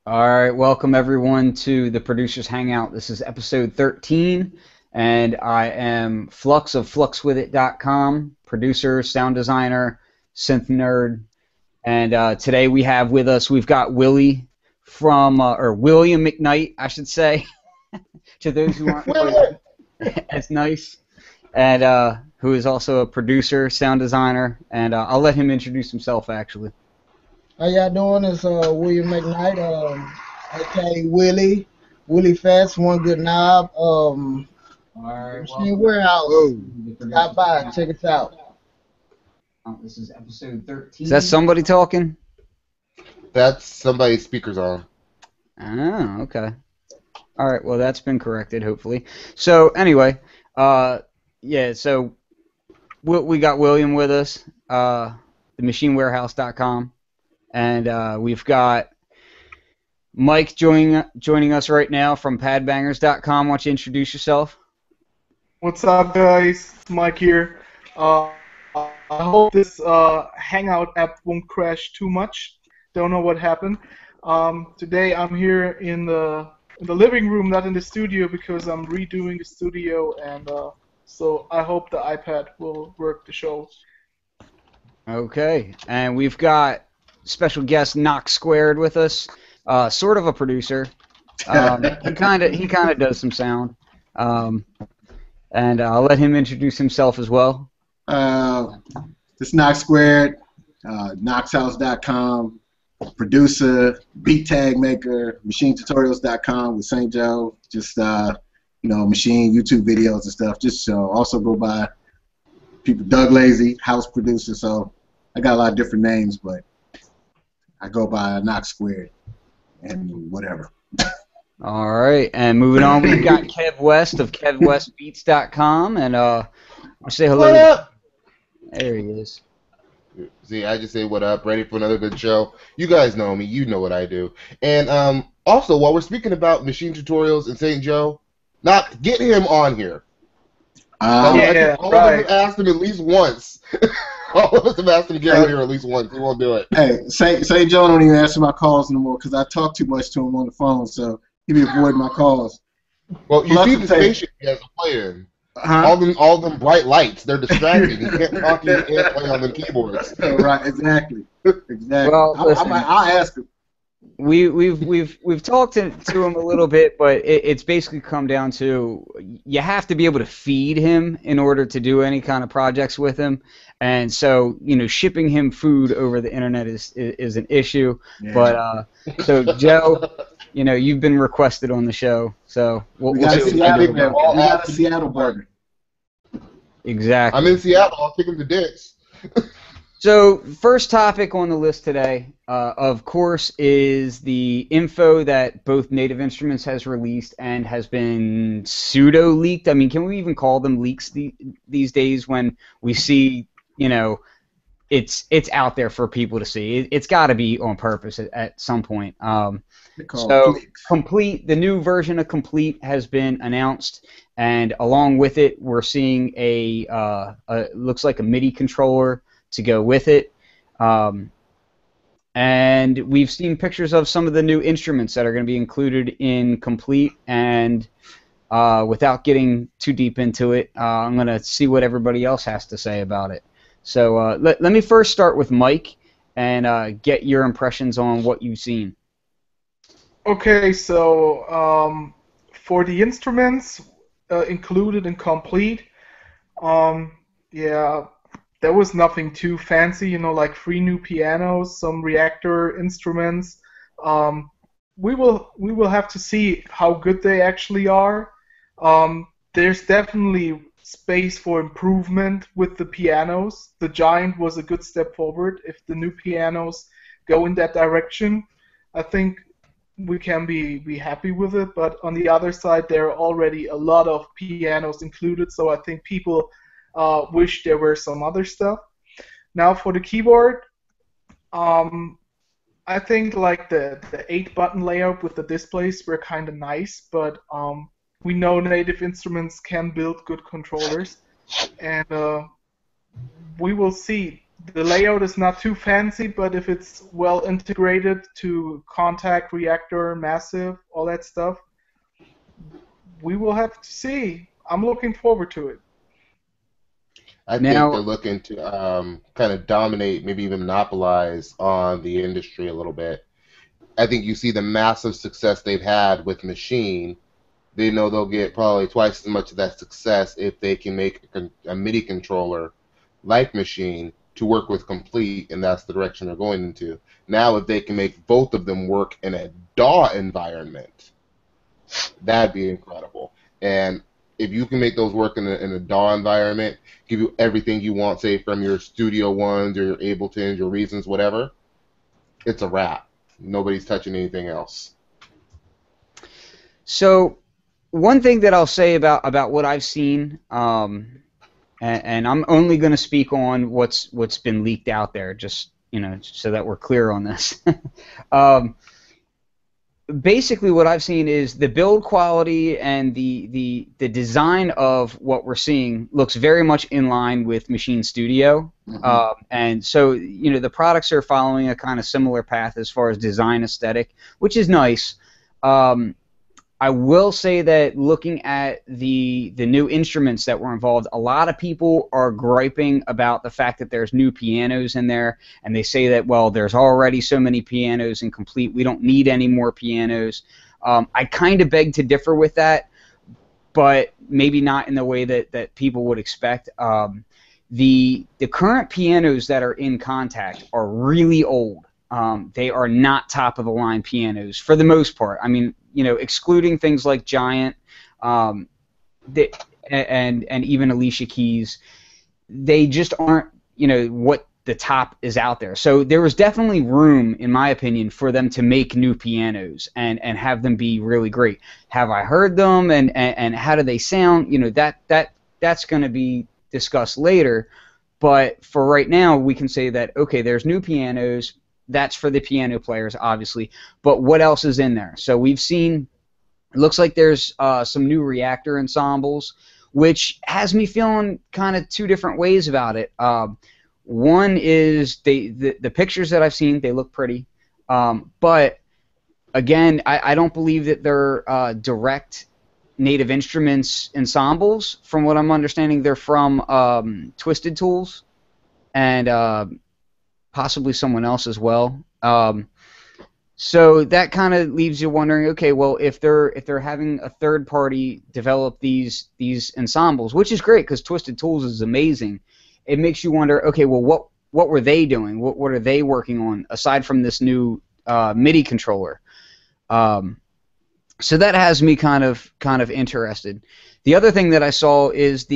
All right, welcome everyone to the Producers Hangout. This is episode 13, and I am Flux of fluxwithit.com, producer, sound designer, synth nerd, and today we've got Willie or William McKnight, I should say, to those who aren't quite as nice, and who is also a producer, sound designer, and I'll let him introduce himself actually. How y'all doing? It's William McKnight, aka Willie Fast, One Good Knob, All right, Machine Warehouse. Whoa. Stop by, check us out. This is episode 13. Is that somebody talking? That's somebody's speakers on. Oh, okay. All right, well, that's been corrected, hopefully. So, anyway, yeah, so we got William with us, themachinewarehouse.com, and we've got Mike joining us right now from padbangers.com. Why don't you introduce yourself? What's up, guys? It's Mike here. I hope this Hangout app won't crash too much. Don't know what happened. Today I'm here in the living room, not in the studio, because I'm redoing the studio, and so I hope the iPad will work the show. Okay, and we've got special guest Knock Squared with us, sort of a producer. He kind of does some sound, and I'll let him introduce himself as well. This is Knock Squared, knoxhouse.com, producer, beat tag maker, machinetutorials.com with St. Joe, just machine YouTube videos and stuff. Just also go by people, Doug Lazy, house producer. So I got a lot of different names, but I go by Knock Squared and whatever. All right, and moving on, we've got Kev West of KevWestBeats.com, and I'll say hello. What up? There he is. See, I just say what up, ready for another good show. You guys know me, you know what I do. And also, while we're speaking about machine tutorials and St. Joe, get him on here. All of us have asked him at least once. All of us have asked him to get on here at least once. He won't do it. Hey, St. Joe don't even answer my calls no more because I talk too much to him on the phone, so he be avoiding my calls. Well, you see the station he has to play in. All them bright lights, they're distracting. You can't talk, you can't play on them keyboards. Right, exactly. Well, listen, I'll ask him. We've talked to him a little bit, but it's basically come down to you have to be able to feed him in order to do any kind of projects with him, and so shipping him food over the internet is an issue. Yeah. But so Joe, you've been requested on the show, so we got a Seattle burger. Exactly. I'm in Seattle. I'll take him to Dick's. So, first topic on the list today, of course, is the info that both Native Instruments has released and has been pseudo-leaked. I mean, can we even call them leaks these days when we see, it's out there for people to see? It's got to be on purpose at some point. So, Komplete, the new version of Komplete has been announced, and along with it, we're seeing looks like a MIDI controller to go with it, and we've seen pictures of some of the new instruments that are going to be included in Komplete, and without getting too deep into it, I'm going to see what everybody else has to say about it. So let me first start with Mike and get your impressions on what you've seen. Okay, so for the instruments included in Komplete, yeah, there was nothing too fancy, like 3 new pianos, some reactor instruments. We will have to see how good they actually are. There's definitely space for improvement with the pianos. The Giant was a good step forward. If the new pianos go in that direction, I think we can be happy with it. But on the other side, there are already a lot of pianos included, so I think people wish there were some other stuff. Now for the keyboard, I think like the 8-button layout with the displays were kind of nice, but we know Native Instruments can build good controllers, and we will see. the layout is not too fancy, but if it's well integrated to contact, reactor, massive, all that stuff, we will have to see. I'm looking forward to it. I think they're Now, looking to kind of dominate, maybe even monopolize on the industry a little bit. I think you see the massive success they've had with Machine. They know they'll get probably twice as much of that success if they can make a MIDI controller like Machine to work with Komplete, and that's the direction they're going into. Now, if they can make both of them work in a DAW environment, that'd be incredible. And if you can make those work in a DAW environment, give you everything you want, say from your Studio Ones or your Abletons, your Reasons, whatever, it's a wrap. Nobody's touching anything else. so one thing that I'll say about what I've seen, and I'm only going to speak on what's been leaked out there, just so that we're clear on this. Basically, what I've seen is the build quality and the design of what we're seeing looks very much in line with Machine Studio, and so the products are following a kind of similar path as far as design aesthetic, which is nice. I will say that looking at the new instruments that were involved, a lot of people are griping about the fact that there's new pianos in there, and they say that, well, there's already so many pianos in Komplete, we don't need any more pianos. I kind of beg to differ with that, but maybe not in the way that people would expect. The current pianos that are in Contact are really old. They are not top-of-the-line pianos for the most part. I mean, excluding things like Giant and even Alicia Keys, they just aren't, what the top is out there. So there was definitely room, in my opinion, for them to make new pianos and have them be really great. Have I heard them and how do they sound? That's going to be discussed later. But for right now, we can say that, okay, there's new pianos. That's for the piano players, obviously. But what else is in there? So we've seen, it looks like there's some new reactor ensembles, which has me feeling kind of two different ways about it. One is the pictures that I've seen, they look pretty. But, again, I don't believe that they're direct Native Instruments ensembles. From what I'm understanding, they're from Twisted Tools and possibly someone else as well. So that kind of leaves you wondering, okay, well, if they're having a third party develop these ensembles, which is great because Twisted Tools is amazing, it makes you wonder, okay, well, what were they doing? What are they working on aside from this new MIDI controller? So that has me kind of interested. The other thing that I saw is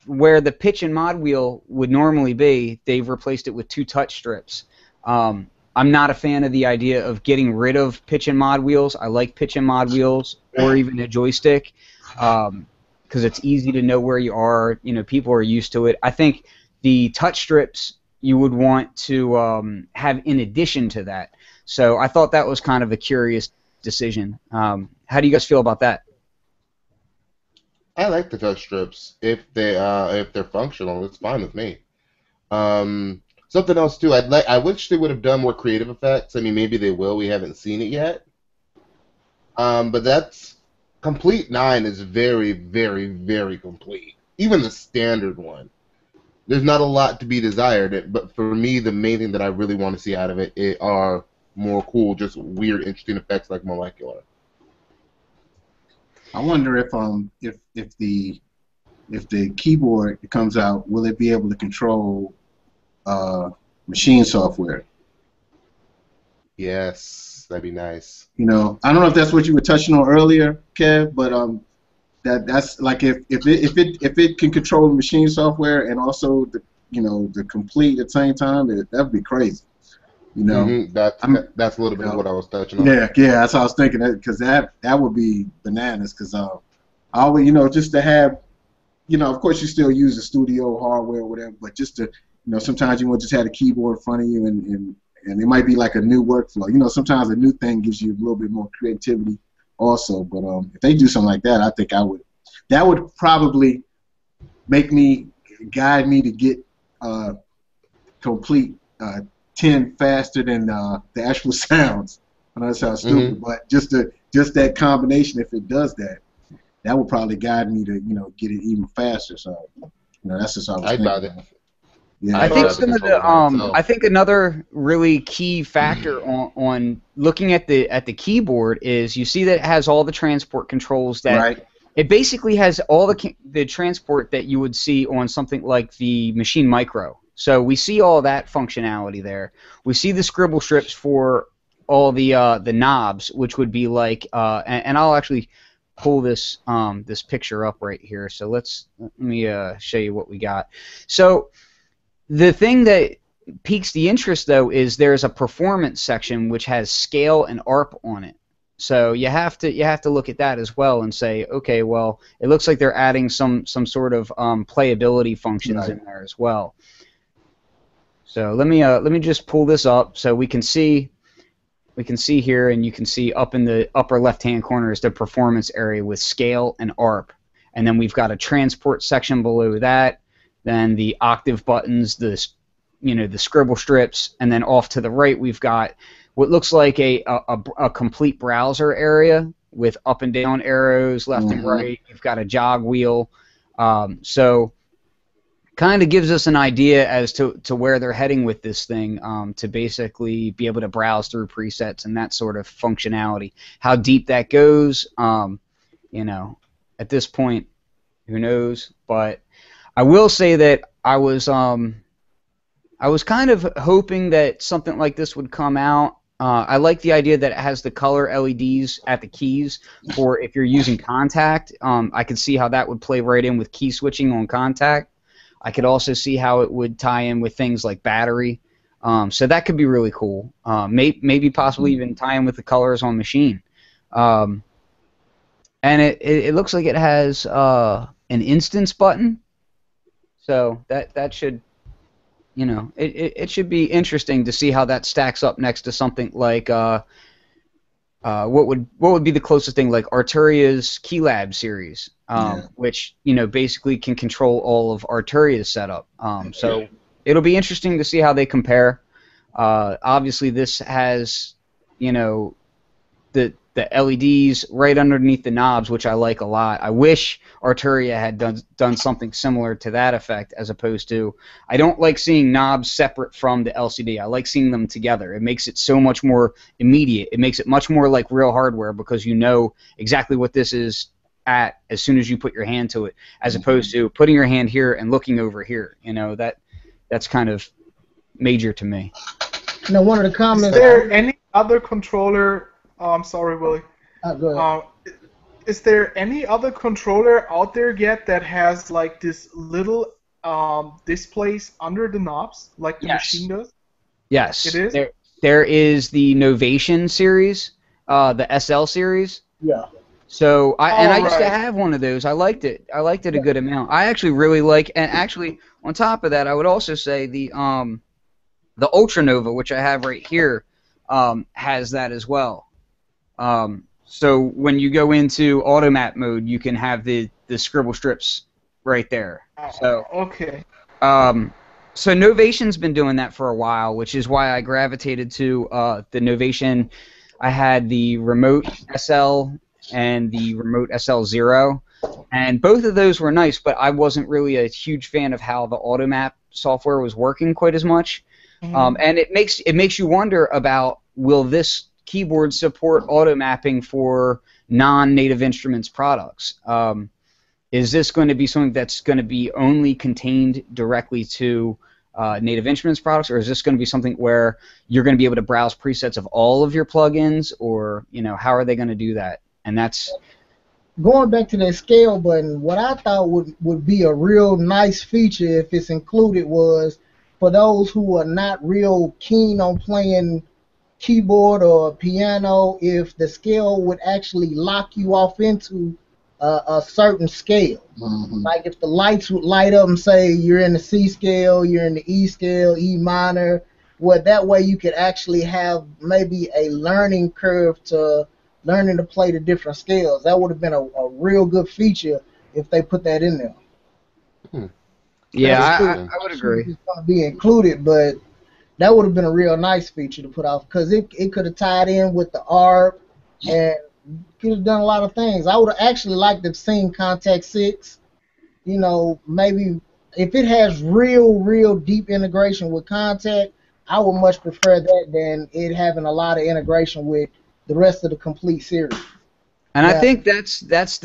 where the pitch and mod wheel would normally be, they've replaced it with 2 touch strips. I'm not a fan of the idea of getting rid of pitch and mod wheels. I like pitch and mod wheels or even a joystick because it's easy to know where you are. People are used to it. I think the touch strips you would want to have in addition to that. So I thought that was kind of a curious decision. How do you guys feel about that? I like the touch strips if they're functional. It's fine with me. Something else too. I wish they would have done more creative effects. I mean, maybe they will. We haven't seen it yet. But that's Komplete 9 is very, very, very complete. Even the standard one. There's not a lot to be desired. But for me, the main thing that I really want to see out of it are more cool, just weird, interesting effects like molecular. I wonder if the keyboard that comes out, will it be able to control machine software? Yes, that'd be nice. I don't know if that's what you were touching on earlier, Kev, but that's like if it can control the machine software and also the Komplete at the same time, that'd be crazy. That's a little bit of what I was touching on. Yeah, that's what I was thinking. Because that would be bananas. Because I always, just to have, of course you still use the studio hardware or whatever, but just to, sometimes you want to just have a keyboard in front of you and it might be like a new workflow. Sometimes a new thing gives you a little bit more creativity also. But if they do something like that, I think that would probably guide me to get complete 10 faster than the actual sounds. I know that sounds stupid, but just that combination, if it does that, that would probably guide me to get it even faster. So that's just what I was I'd thinking. rather. Yeah. I I'd think rather some of control the it myself. I think another really key factor on looking at the keyboard is you see that it has all the transport controls that Right. it basically has all the transport that you would see on something like the Machine Micro. So we see all that functionality there. We see the scribble strips for all the knobs, which would be like and I'll actually pull this this picture up right here. So let me show you what we got. So the thing that piques the interest, though, is there's a performance section which has scale and ARP on it. So you have to look at that as well and say, okay, well, it looks like they're adding some sort of playability functions in there as well. So let me just pull this up so we can see here, and you can see up in the upper left-hand corner is the performance area with scale and ARP, and then we've got a transport section below that. Then the octave buttons, the scribble strips, and then off to the right we've got what looks like a complete browser area with up and down arrows, left and right. You've got a jog wheel, so kind of gives us an idea as to where they're heading with this thing, to basically be able to browse through presets and that sort of functionality. How deep that goes, at this point, who knows? But I will say that I was kind of hoping that something like this would come out. I like the idea that it has the color LEDs at the keys for if you're using contact. I could see how that would play right in with key switching on contact. I could also see how it would tie in with things like battery. So that could be really cool. Maybe possibly even tie in with the colors on machine. And it looks like it has an instance button. So that should, it should be interesting to see how that stacks up next to something like what would be the closest thing, like Arturia's Keylab series, which basically can control all of Arturia's setup. So it'll be interesting to see how they compare. Obviously, this has the LEDs right underneath the knobs, which I like a lot. I wish Arturia had done something similar to that effect, as opposed to, I don't like seeing knobs separate from the LCD. I like seeing them together. It makes it so much more immediate. It makes it much more like real hardware, because you know exactly what this is at as soon as you put your hand to it, as opposed to putting your hand here and looking over here. That's kind of major to me. One of the comments. Is there any other controller? I'm sorry, Willie. Go ahead. Is there any other controller out there yet that has like this little displays under the knobs, like the machine does? Yes. It is? There is the Novation series, the SL series. Yeah. So I used to have one of those. I liked it. I liked it a good amount. I actually really like, and actually on top of that, I would also say the Ultra Nova, which I have right here, has that as well. So when you go into automap mode, you can have the scribble strips right there. So okay. So Novation's been doing that for a while, which is why I gravitated to the Novation. I had the Remote SL and the Remote SL0, and both of those were nice, but I wasn't really a huge fan of how the automap software was working quite as much. And it makes you wonder about, will this keyboard support auto mapping for non-Native Instruments products? Is this going to be something that's going to be only contained directly to Native Instruments products, or is this going to be something where you're going to be able to browse presets of all of your plugins, or how are they going to do that? And that's going back to that scale button. What I thought would be a real nice feature if it's included was for those who are not real keen on playing keyboard or piano, if the scale would actually lock you off into a certain scale. Like if the lights would light up and say you're in the C scale, you're in the E scale, E minor, well, that way you could actually have maybe a learning curve to learning to play the different scales. That would have been a real good feature if they put that in there. Yeah, That's I, I, interesting. I would agree. It's gonna be included, but that would have been a real nice feature to put off because it could have tied in with the ARP and could have done a lot of things. I would have actually liked to have seen Contact 6. You know, maybe if it has real deep integration with Contact, I would much prefer that than it having a lot of integration with the rest of the Complete series. And I Now, think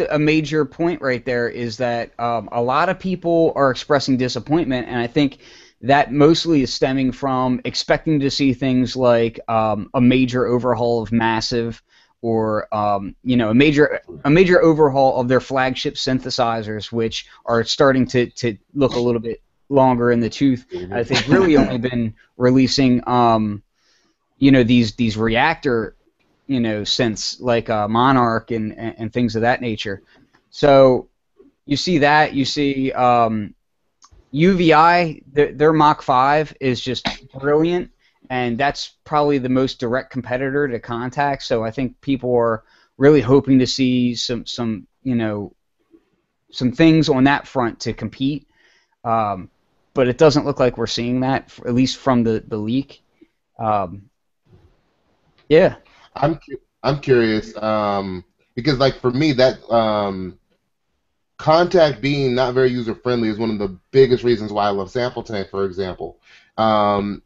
a major point right there is that a lot of people are expressing disappointment, and I think that mostly is stemming from expecting to see things like a major overhaul of Massive, or a major overhaul of their flagship synthesizers, which are starting to look a little bit longer in the tooth, as they've really only been releasing these reactor synths like Monarch and things of that nature. So you see that, you see UVI, their Mach 5 is just brilliant, and that's probably the most direct competitor to Contact. So I think people are really hoping to see some things on that front to compete. But it doesn't look like we're seeing that, at least from the leak. Yeah. I'm curious because like for me that Contact being not very user friendly is one of the biggest reasons why I love Sample Tank, for example. So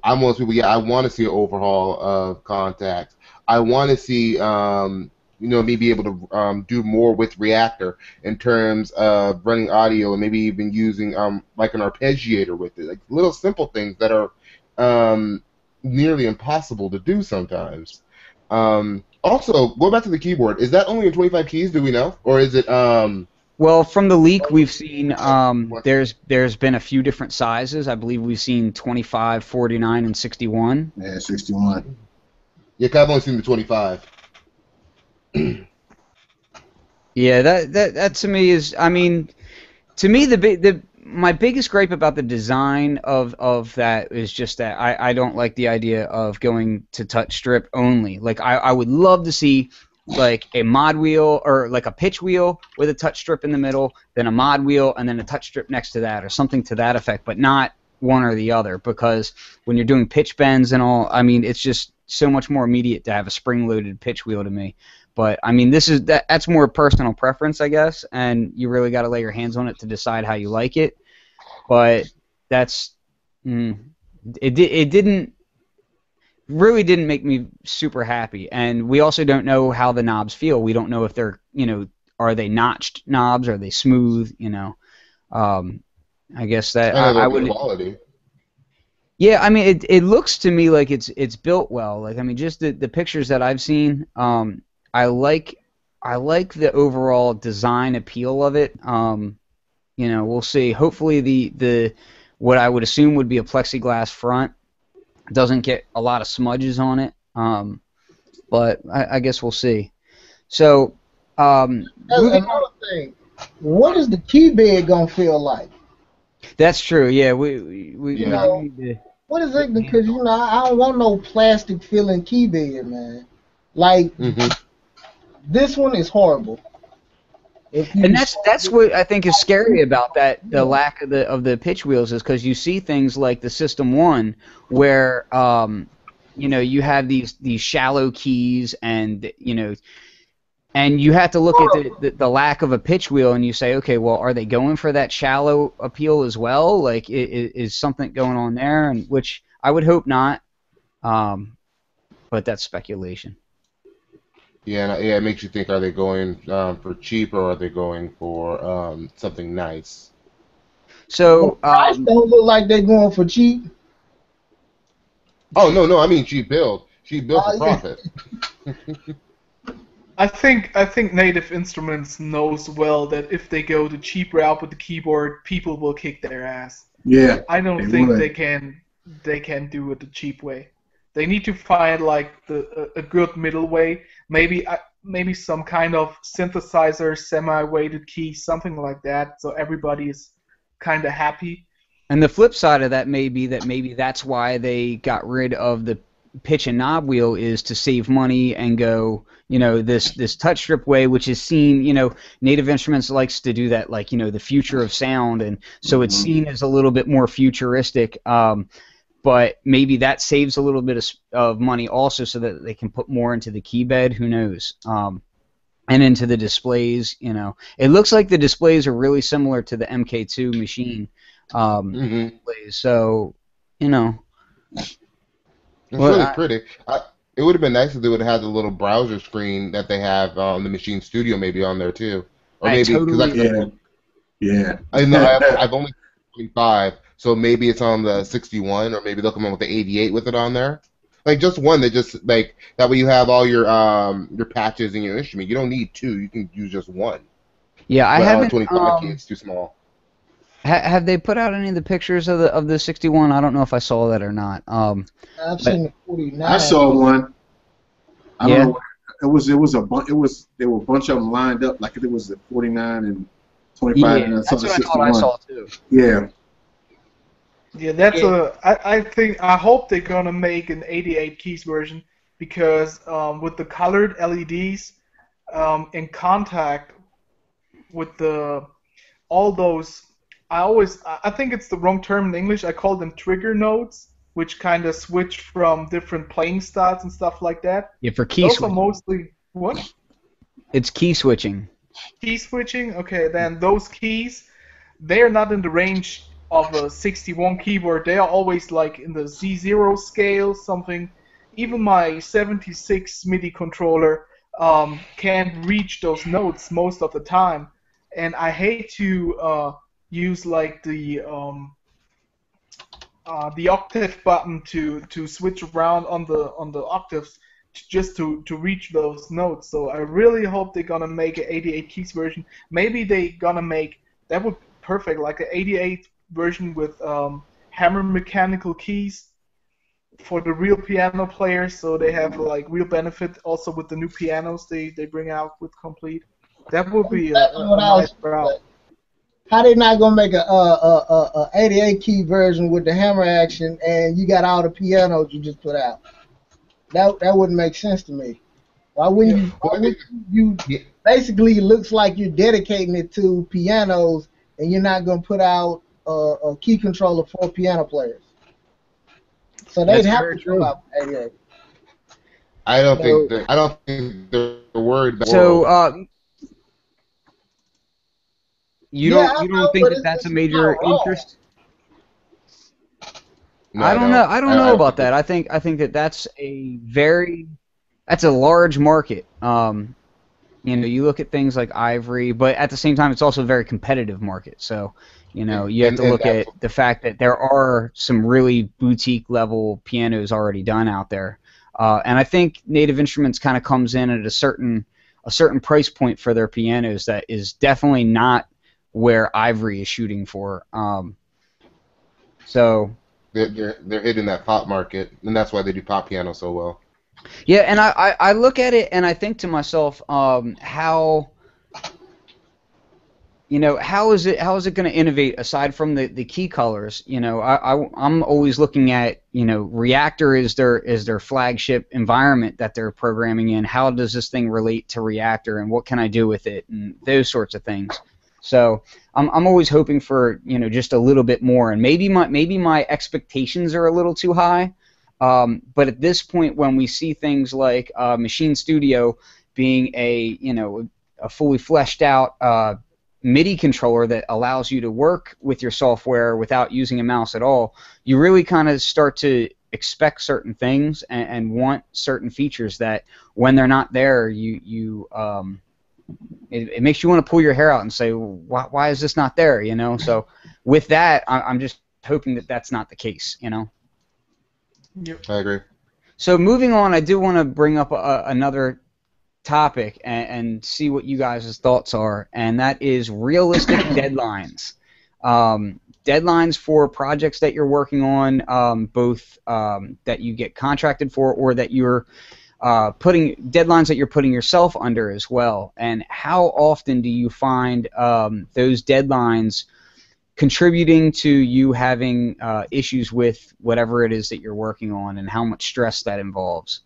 I'm one of those people. Yeah, I want to see an overhaul of Contact. I want to see me be able to do more with Reactor in terms of running audio and maybe even using like an arpeggiator with it, like little simple things that are nearly impossible to do sometimes. Also, go back to the keyboard. Is that only in 25 keys? Do we know, or is it Well, from the leak, we've seen there's been a few different sizes. I believe we've seen 25, 49, and 61. Yeah, 61. Yeah, 'cause I've only seen the 25. Yeah, that to me is, I mean, to me my biggest gripe about the design of that is just that I don't like the idea of going to touch strip only. Like I would love to see like a mod wheel or like a pitch wheel with a touch strip in the middle, then a mod wheel, and then a touch strip next to that, or something to that effect, but not one or the other, because when you're doing pitch bends and all, I mean, it's just so much more immediate to have a spring-loaded pitch wheel to me. But I mean, that's more personal preference, I guess, and you really got to lay your hands on it to decide how you like it. But that's it didn't really didn't make me super happy. And we also don't know how the knobs feel. We don't know if they're, are they notched knobs? Are they smooth? I guess that I know I they're would. good quality. Yeah, I mean, it looks to me like it's built well. Like, I mean, just the pictures that I've seen, I like the overall design appeal of it. We'll see. Hopefully the what I would assume would be a plexiglass front doesn't get a lot of smudges on it. But I guess we'll see. So, moving another on. thing, what is the key bed gonna feel like? That's true. Yeah, we Yeah. do need to. What is it? Because I don't want no plastic feeling key bed, man. Like hmm this one is horrible. And that's what I think is scary about that, the lack of the pitch wheels, is because you see things like the System 1 where you have these shallow keys, and and you have to look at the lack of a pitch wheel, and you say, okay, well, are they going for that shallow appeal as well? Like, is something going on there? And which I would hope not, but that's speculation. Yeah, it makes you think: are they going for cheap, or are they going for something nice? So, price don't look like they're going for cheap. Oh no, I mean cheap build for Yeah. profit. I think Native Instruments knows well that if they go the cheap route with the keyboard, people will kick their ass. Yeah. I don't They think would. they can do it the cheap way. They need to find like a good middle way. Maybe some kind of synthesizer, semi-weighted key, something like that, so everybody is kind of happy. and the flip side of that may be that maybe that's why they got rid of pitch a knob wheel is to save money and go, this touch strip way, which is seen, Native Instruments likes to do that, like, the future of sound, and so it's seen as a little bit more futuristic. But maybe that saves a little bit of money also, so that they can put more into the key bed. Who knows? And into the displays. It looks like the displays are really similar to the MK2 machine displays. So, It's really pretty. It would have been nice if they would have had the little browser screen that they have on the Machine Studio maybe on there too, or maybe because I know I've only 25, so maybe it's on the 61, or maybe they'll come in with the 88 with it on there. Like just one that just like that way you have all your patches in your instrument. You don't need two. You can use just one. Yeah, I haven't. 25 it's too small. Have they put out any of the pictures of the 61? I don't know if I saw that or not. I've seen the 49. I saw one. I don't Yeah. know. There were a bunch of them lined up, like it was the 49 and 25 and that's some what I 61. thought I saw too. Yeah. Yeah, that's I hope they're gonna make an 88 keys version, because with the colored LEDs in contact with all those, I think it's the wrong term in English. I call them trigger nodes, which kind of switch from different playing styles and stuff like that. Yeah, for key Those switching. are mostly what? It's key switching. Key switching. Okay, then those keys, they're not in the range of a 61 keyboard. They are always like in the Z0 scale, something. Even my 76 MIDI controller can't reach those notes most of the time, and I hate to use like the octave button to switch around on the octaves just to reach those notes. So I really hope they're gonna make an 88 keys version. Maybe they gonna make that would be perfect, like an 88 version with hammer mechanical keys for the real piano players, so they have like real benefit also with the new pianos they bring out with Komplete. That would be a nice route. How they not gonna make a 88 key version with the hammer action, and you got all the pianos you just put out? That wouldn't make sense to me. Why wouldn't you? Basically, it looks like you're dedicating it to pianos, and you're not gonna put out a key controller for piano players. So they'd have to come out with 88. I don't think they're worried about. So, you don't think that that's a major interest? No, I don't know. I don't know about that. I think that that's a large market. You look at things like Ivory, but at the same time, it's also a very competitive market. So, you have to look at the fact that there are some really boutique level pianos already done out there, and I think Native Instruments kind of comes in at a certain price point for their pianos that is definitely not where Ivory is shooting for. So they're hitting that pop market, and that's why they do pop piano so well. Yeah, and I look at it and I think to myself, how is it going to innovate aside from the key colors? I'm always looking at Reactor is their flagship environment that they're programming in. How does this thing relate to Reactor, and what can I do with it, and those sorts of things. So I'm always hoping for just a little bit more, and maybe my expectations are a little too high. But at this point, when we see things like Machine Studio being a fully fleshed out MIDI controller that allows you to work with your software without using a mouse at all, you really kind of start to expect certain things and want certain features that when they're not there, it makes you want to pull your hair out and say, why is this not there? So with that, I'm just hoping that that's not the case. Yep. I agree. So moving on, I do want to bring up another topic and see what you guys' thoughts are, and that is realistic deadlines. Deadlines for projects that you're working on, both that you get contracted for or that you're deadlines that you're putting yourself under as well. And how often do you find those deadlines contributing to you having issues with whatever it is that you're working on and how much stress that involves.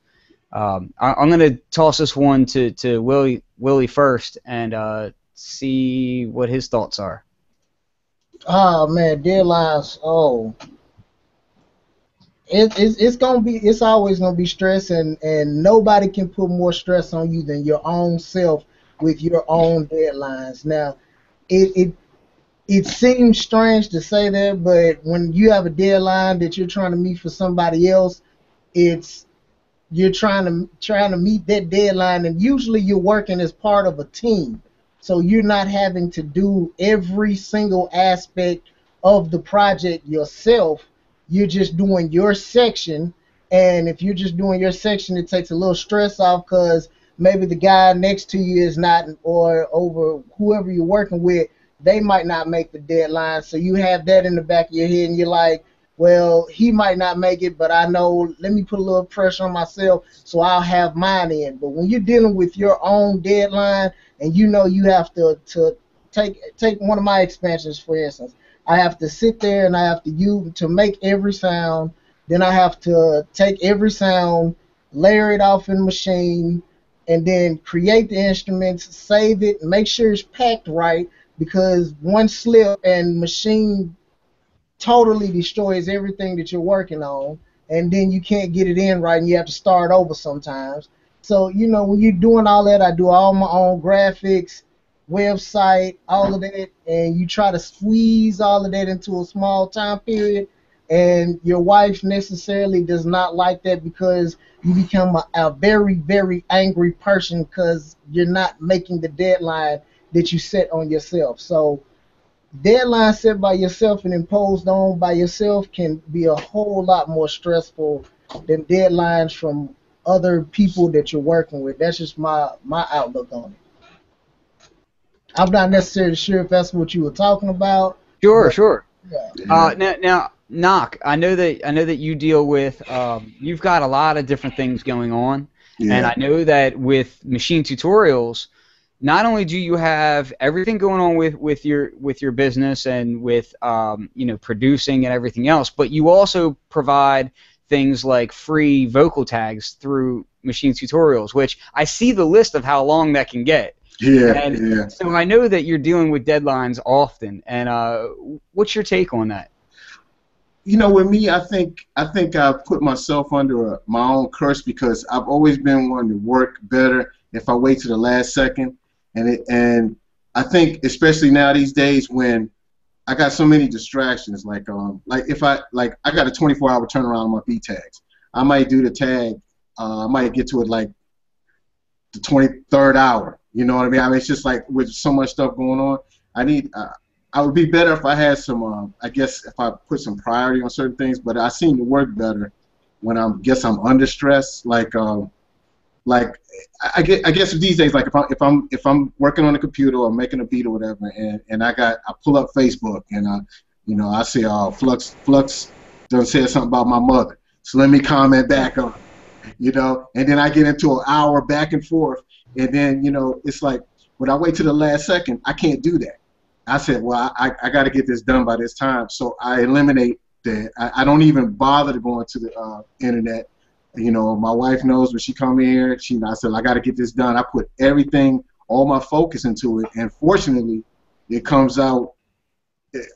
I'm going to toss this one to Willie first and see what his thoughts are. Oh man, deadlines. Oh, it's always gonna be stress, and nobody can put more stress on you than your own self with your own deadlines. Now, it it seems strange to say that, but when you have a deadline that you're trying to meet for somebody else, it's you're trying to meet that deadline, and usually you're working as part of a team, so you're not having to do every single aspect of the project yourself. You're just doing your section, and if you're just doing your section, it takes a little stress off because maybe the guy next to you is not, or over whoever you're working with, they might not make the deadline, so you have that in the back of your head, and you're like, well, he might not make it, but I know, let me put a little pressure on myself so I'll have mine in. But when you're dealing with your own deadline and you know you have to take one of my expansions, for instance, I have to sit there and I have to make every sound, then I have to take every sound, layer it off in the machine, and then create the instruments, save it, make sure it's packed right, because one slip and machine totally destroys everything that you're working on, and then you can't get it in right, and you have to start over sometimes. So, when you're doing all that, I do all my own graphics, website, all of that, and you try to squeeze all of that into a small time period, and your wife necessarily does not like that because you become a very, very angry person because you're not making the deadline that you set on yourself. So, deadlines set by yourself and imposed on by yourself can be a whole lot more stressful than deadlines from other people that you're working with. That's just my outlook on it. I'm not necessarily sure if that's what you were talking about. Sure, sure. Yeah. Now, Knock, I know that you deal with you've got a lot of different things going on, and I know that with machine tutorials, not only do you have everything going on with your business and with producing and everything else, but you also provide things like free vocal tags through machine tutorials, which I see the list of how long that can get. Yeah. So I know that you're dealing with deadlines often, and what's your take on that? With me, I think I put myself under my own curse because I've always been one to work better if I wait to the last second. And I think especially now these days when I got so many distractions, like if I got a 24-hour turnaround on my beat tags, I might do the tag, I might get to it like the 23rd hour. You know what I mean? It's just like with so much stuff going on, I would be better if I had some, I guess if I put some priority on certain things, but I seem to work better when I'm under stress, I guess these days, like if I'm working on a computer or making a beat or whatever, and I pull up Facebook and I say, oh, Flux done said something about my mother, so let me comment back on it, and then I get into an hour back and forth, and then it's like when I wait to the last second, I can't do that. I said, well, I got to get this done by this time, so I eliminate that. I don't even bother to go into the internet. My wife knows when she come in here, I said, I got to get this done. I put everything, all my focus into it, and fortunately, it comes out.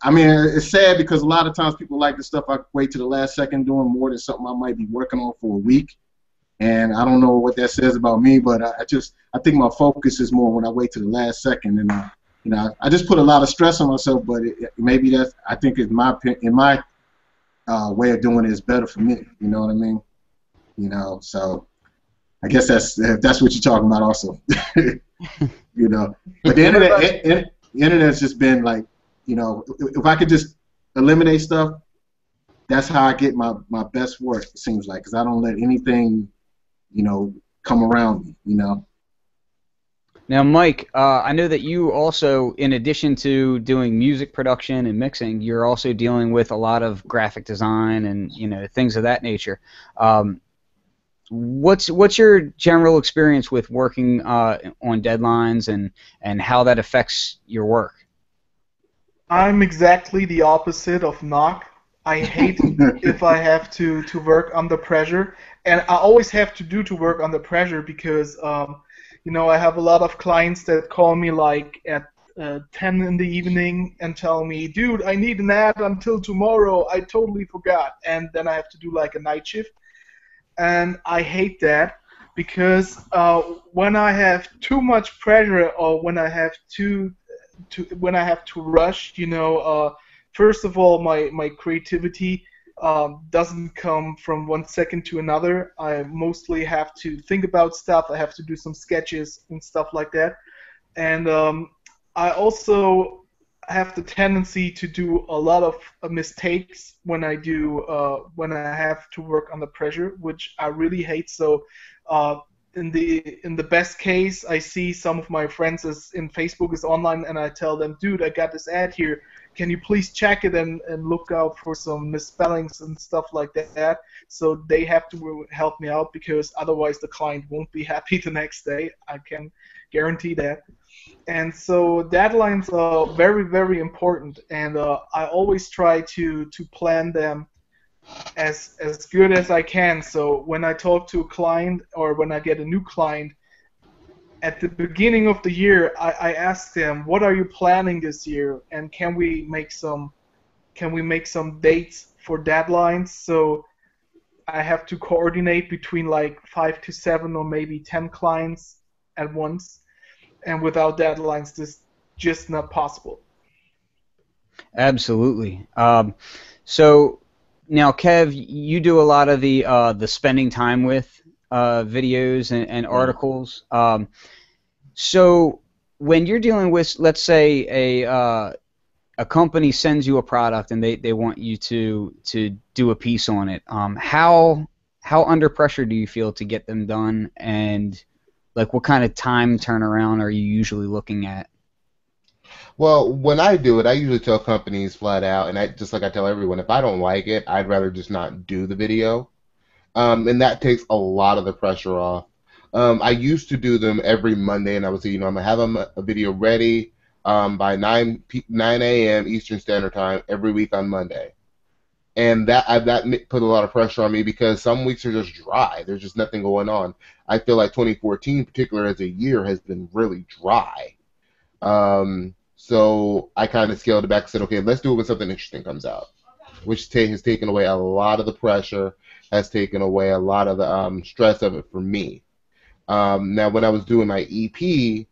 I mean, it's sad because a lot of times people like the stuff I wait to the last second doing more than something I might be working on for a week, and I don't know what that says about me, but I think my focus is more when I wait to the last second, and I just put a lot of stress on myself, but maybe I think in my way of doing it is better for me. You know what I mean? So I guess that's what you're talking about also. But the internet's just been like, if I could just eliminate stuff, that's how I get my best work, it seems like, because I don't let anything, come around me, Now, Mike, I know that you also, in addition to doing music production and mixing, you're also dealing with a lot of graphic design and things of that nature. What's your general experience with working on deadlines and how that affects your work? I'm exactly the opposite of Knock. I hate if I have to work under pressure, and I always have to do to work under pressure because I have a lot of clients that call me like at 10 in the evening and tell me, dude, I need an ad until tomorrow. I totally forgot, and then I have to do like a night shift, and I hate that because when I have too much pressure or when I have when I have to rush, first of all, my creativity doesn't come from 1 second to another. I mostly have to think about stuff. I have to do some sketches and stuff like that. And I also have the tendency to do a lot of mistakes when I have to work under pressure, which I really hate. So uh, in the best case, I see some of my friends in Facebook is online, and I tell them, dude, I got this ad here. Can you please check it and look out for some misspellings and stuff like that? So they have to help me out because otherwise the client won't be happy the next day. I can guarantee that. And so deadlines are very, very important, and I always try to plan them as good as I can. So when I talk to a client or when I get a new client, at the beginning of the year, I ask them, what are you planning this year, and can we make some dates for deadlines? So I have to coordinate between like 5 to 7 or maybe 10 clients at once, and without deadlines, this just not possible. Absolutely. So now, Kev, you do a lot of the spending time with videos and articles. So when you're dealing with, let's say, a company sends you a product and they want you to do a piece on it, how under pressure do you feel to get them done, and like what kind of time turnaround are you usually looking at? Well, when I do it, I usually tell companies flat out, and I just like I tell everyone, if I don't like it, I'd rather just not do the video. And that takes a lot of the pressure off. I used to do them every Monday, and I would say, I'm gonna have a video ready by 9 a.m. Eastern Standard Time every week on Monday, and that put a lot of pressure on me because some weeks are just dry. There's just nothing going on. I feel like 2014, in particular as a year, has been really dry. So I kind of scaled it back and said, okay, let's do it when something interesting comes out, which has taken away a lot of the pressure, has taken away a lot of the stress of it for me. Now, when I was doing my EP,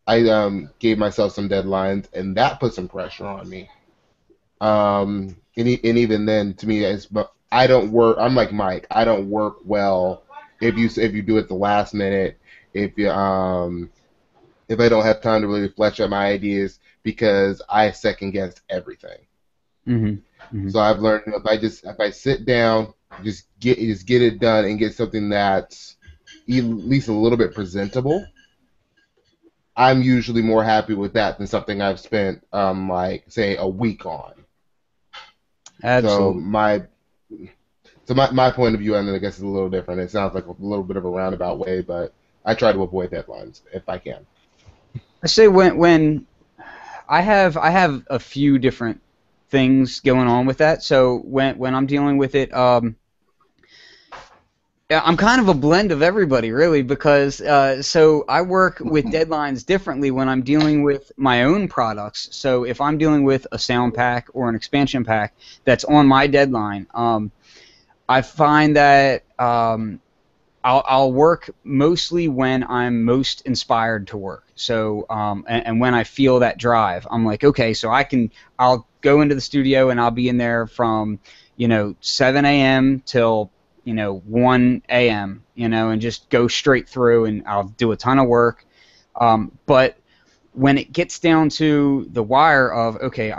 I gave myself some deadlines, and that put some pressure on me. And even then, to me, I don't work. I'm like Mike. I don't work well if you do it the last minute. If I don't have time to really flesh out my ideas because I second guess everything. Mm-hmm. Mm-hmm. So I've learned if I sit down, just get it done and get something that's at least a little bit presentable, I'm usually more happy with that than something I've spent like say a week on. Absolutely. So my point of view on it, I guess, is a little different. It sounds like a little bit of a roundabout way, but I try to avoid deadlines if I can. I say when I have a few different things going on with that. So when I'm dealing with it, yeah, I'm kind of a blend of everybody, really, because so I work with deadlines differently when I'm dealing with my own products. So if I'm dealing with a sound pack or an expansion pack that's on my deadline, I find that I'll work mostly when I'm most inspired to work. So and when I feel that drive, I'm like, okay, so I'll go into the studio and I'll be in there from 7 a.m. till 1 a.m., and just go straight through, and I'll do a ton of work. But when it gets down to the wire of, okay,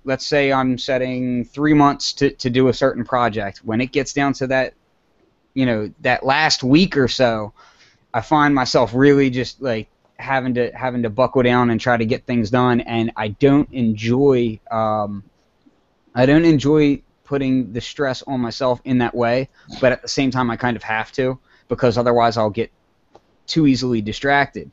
let's say I'm setting 3 months to do a certain project. When it gets down to that, that last week or so, I find myself really just like having to buckle down and try to get things done, and I don't enjoy putting the stress on myself in that way, but at the same time I kind of have to, because otherwise I'll get too easily distracted.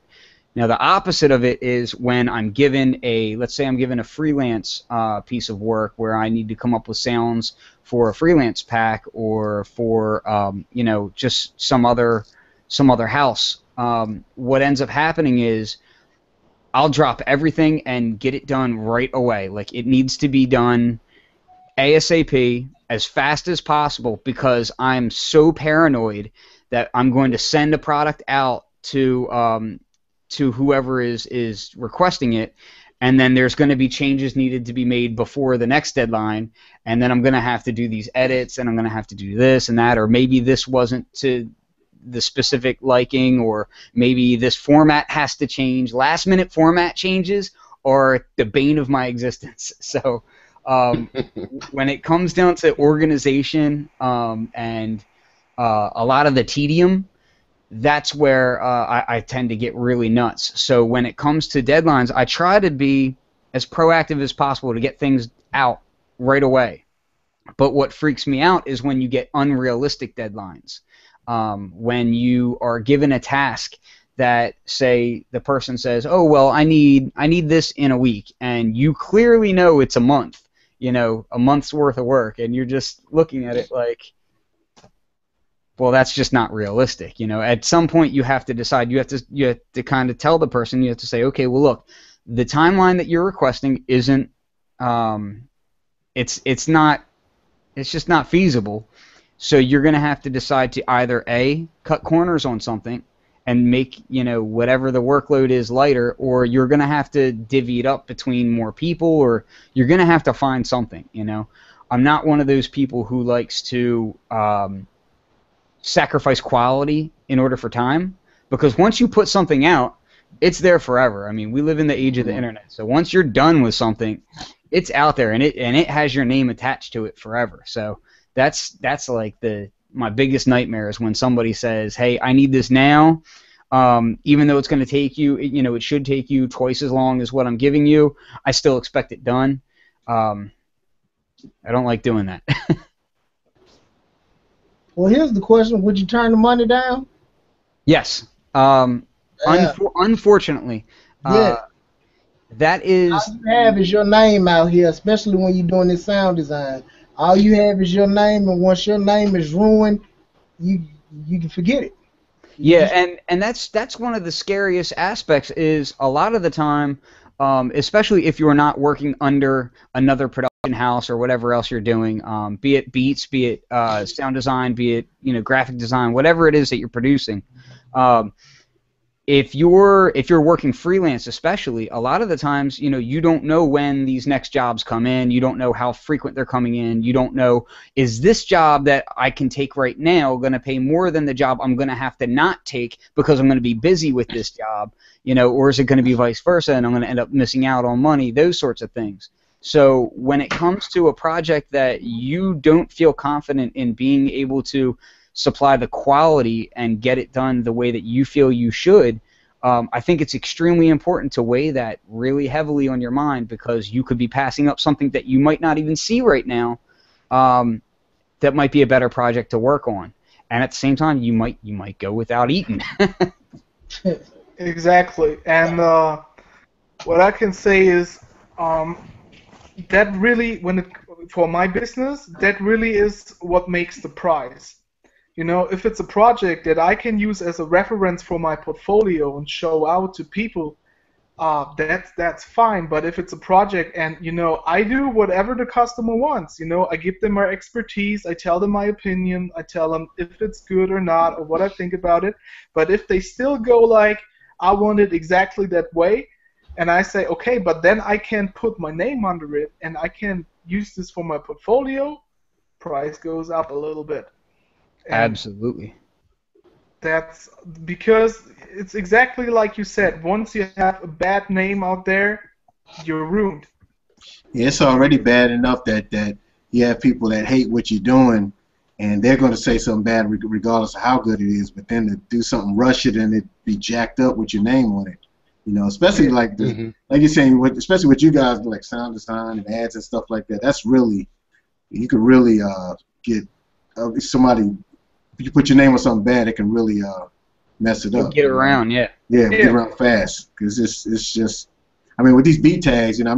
Now, the opposite of it is when I'm given let's say I'm given a freelance piece of work where I need to come up with sounds for a freelance pack or for, just some other house. What ends up happening is I'll drop everything and get it done right away. Like, it needs to be done ASAP, as fast as possible, because I'm so paranoid that I'm going to send a product out to whoever is requesting it, and then there's going to be changes needed to be made before the next deadline, and then I'm going to have to do these edits, and I'm going to have to do this and that, or maybe this wasn't to the specific liking, or maybe this format has to change. Last minute format changes are the bane of my existence. So when it comes down to organization and a lot of the tedium, that's where I tend to get really nuts. So when it comes to deadlines, I try to be as proactive as possible to get things out right away. But what freaks me out is when you get unrealistic deadlines. When you are given a task that, say, the person says, "Oh, well, I need this in a week," and you clearly know it's a month, a month's worth of work, and you're just looking at it like, well, that's just not realistic. At some point you have to decide. You have to kind of tell the person. You have to say, okay, well, look, the timeline that you're requesting isn't. It's just not feasible. So you're going to have to decide to either A, cut corners on something and make whatever the workload is lighter, or you're going to have to divvy it up between more people, or you're going to have to find something. I'm not one of those people who likes to sacrifice quality in order for time, because once you put something out, it's there forever. I mean, we live in the age of the internet, so once you're done with something, it's out there, and it has your name attached to it forever. So that's like my biggest nightmare is when somebody says, "Hey, I need this now," even though it's going to take you, it should take you twice as long as what I'm giving you. I still expect it done. I don't like doing that. Well, here's the question: would you turn the money down? Yes. Unfortunately, Yeah. that is. All you have is your name out here, especially when you're doing this sound design. All you have is your name, and once your name is ruined, you can forget it. Yeah, and that's one of the scariest aspects. Is a lot of the time, especially if you're not working under another production house or whatever else you're doing, be it beats, be it sound design, be it graphic design, whatever it is that you're producing. If you're working freelance, especially, a lot of the times, you don't know when these next jobs come in. You don't know how frequent they're coming in. You don't know, is this job that I can take right now going to pay more than the job I'm going to have to not take because I'm going to be busy with this job, or is it going to be vice versa and I'm going to end up missing out on money, those sorts of things. So when it comes to a project that you don't feel confident in being able to supply the quality and get it done the way that you feel you should, I think it's extremely important to weigh that really heavily on your mind, because you could be passing up something that you might not even see right now that might be a better project to work on. And at the same time, you might go without eating. Exactly. And what I can say is that really, for my business, that really is what makes the price. If it's a project that I can use as a reference for my portfolio and show out to people, that's fine. But if it's a project and, I do whatever the customer wants, I give them my expertise, I tell them my opinion, I tell them if it's good or not, or what I think about it. But if they still go like, I want it exactly that way, and I say, okay, but then I can put my name under it and I can use this for my portfolio, price goes up a little bit. And Absolutely. that's because it's exactly like you said. Once you have a bad name out there, you're ruined. Yeah, it's already bad enough that you have people that hate what you're doing, and they're going to say something bad regardless of how good it is. But then to do something, rush it, and it be jacked up with your name on it. Especially like like you're saying, especially with you guys like sound design and ads and stuff like that. That's really, you could really get somebody. If you put your name on something bad, it can really mess it up. Get around, yeah. Yeah, get around fast, because it's just, I mean, with these beat tags, you know,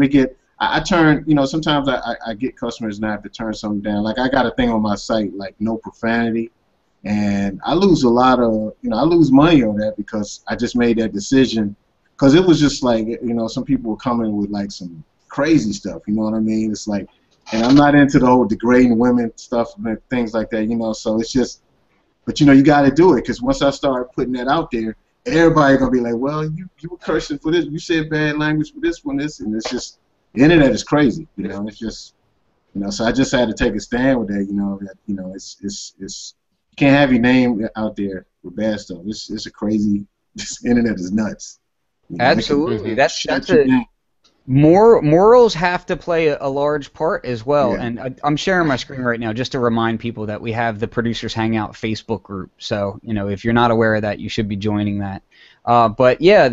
I turn, you know, sometimes I get customers and I have to turn something down. Like I got a thing on my site, like no profanity, and I lose a lot of, you know, I lose money on that because I just made that decision, because it was just like, you know, some people were coming with like some crazy stuff, you know what I mean? It's like, and I'm not into the whole degrading women stuff and things like that, you know, so it's just, but you know, you got to do it, because once I start putting that out there, everybody gonna be like, well, you were cursing for this, you said bad language for this one, this, and it's just, the internet is crazy, you know. It's just, you know. So I just had to take a stand with that, you know. That, you know, it's you can't have your name out there with bad stuff. It's a crazy. This internet is nuts. You know, absolutely, that's a morals have to play a large part as well. Yeah. And I'm sharing my screen right now just to remind people that we have the Producers Hangout Facebook group. So you know, if you're not aware of that, you should be joining that. But yeah,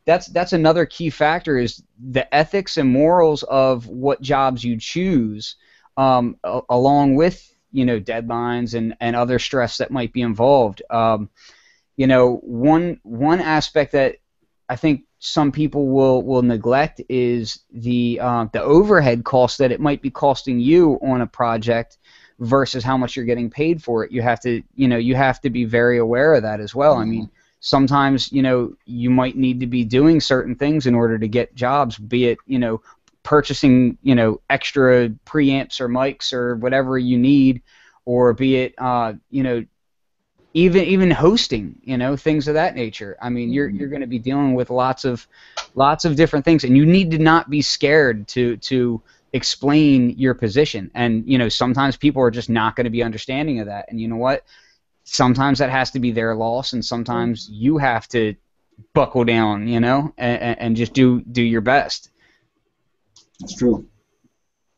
that's another key factor is the ethics and morals of what jobs you choose, along with, you know, deadlines and other stress that might be involved. You know, one aspect that I think some people will neglect is the overhead cost that it might be costing you on a project versus how much you're getting paid for it. You have to be very aware of that as well. I mean, sometimes, you know, you might need to be doing certain things in order to get jobs, be it, you know, purchasing, you know, extra preamps or mics or whatever you need, or be it, you know, even hosting, you know, things of that nature. I mean, you're going to be dealing with lots of different things, and you need to not be scared to explain your position. And, you know, sometimes people are just not going to be understanding of that. And you know what? Sometimes that has to be their loss, and sometimes you have to buckle down, you know, and just do your best. That's true.